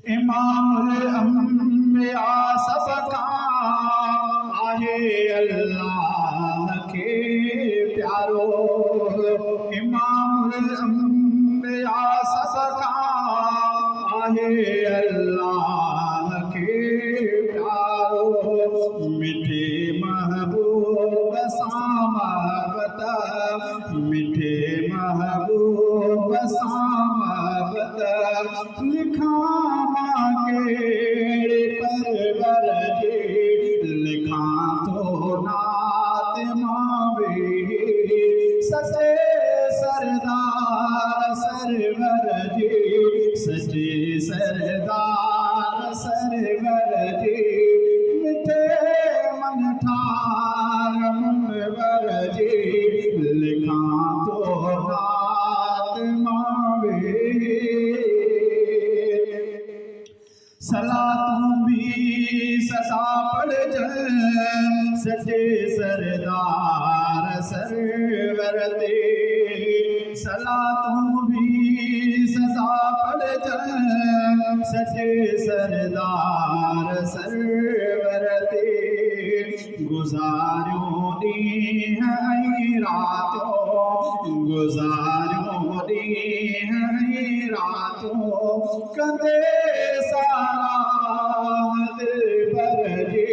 इमामुल अंबिया सबका आहे अल्लाह के प्यारो। इमामुल अंबिया सबका आहे अल्लाह के प्यारो। मिठे महबूब सामबत, मिठे महबूब सामबत, लिखा के परवर जी, लिखा तो नात मावे सचे सरदार सरवर जी, सचे सरदार सरवर जी। मिठे मन ठार मुनवर जी, लिखा तो नात मावे। सलातों भी सदा पढ़ जल सचे सरदार सरवर ते। सलातों भी सदा पढ़ जल सचे सरदार सरवर ते। गुजारियों ॾींहं ऐं रातियों, गुजारियों ॾींहं ऐं रातियों, कंदे दिलबर जी,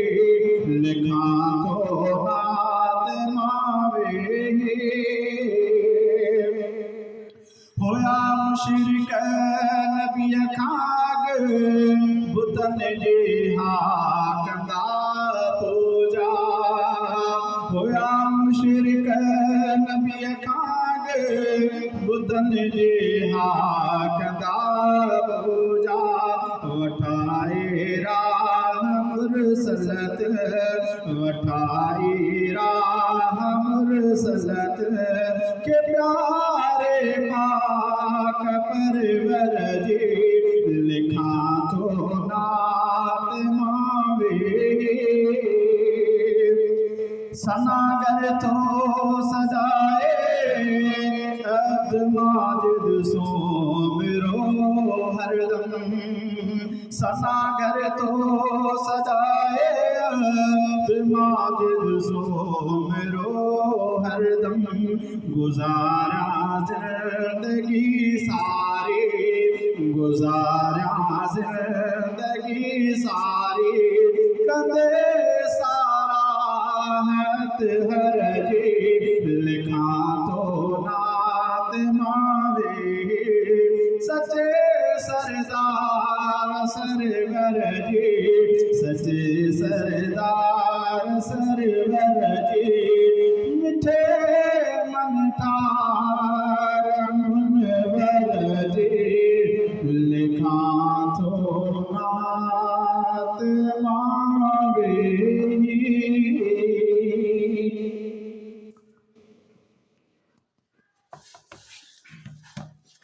लिखा तो नात मावे। होया मुशरिक नबी खाग, बुतन जे कंदा पूजा। होया मुशरिक नबी खाग, बुतन जे कंदा पूजा। वठाए राह मुरसलत, वठाए राह मुरसलत, के प्यारे पाक परवर जी, लिखा तो नात मावे। सनागर तो सजाए अब्द माजिद सो मेरो हरदम। सनागर तो सजाए अब्द माजिद सो मेरो हरदम। गुजारा जिंदगी सारी, गुजारा जिंदगी सारी, कंदे साराहत हर जी, लिखा तो नात मावे। सचे सरदार सरवर जी, सचे सरदार सरवर जी। मिठे मन तार मुनवर जी, लिखा तो नात मावे।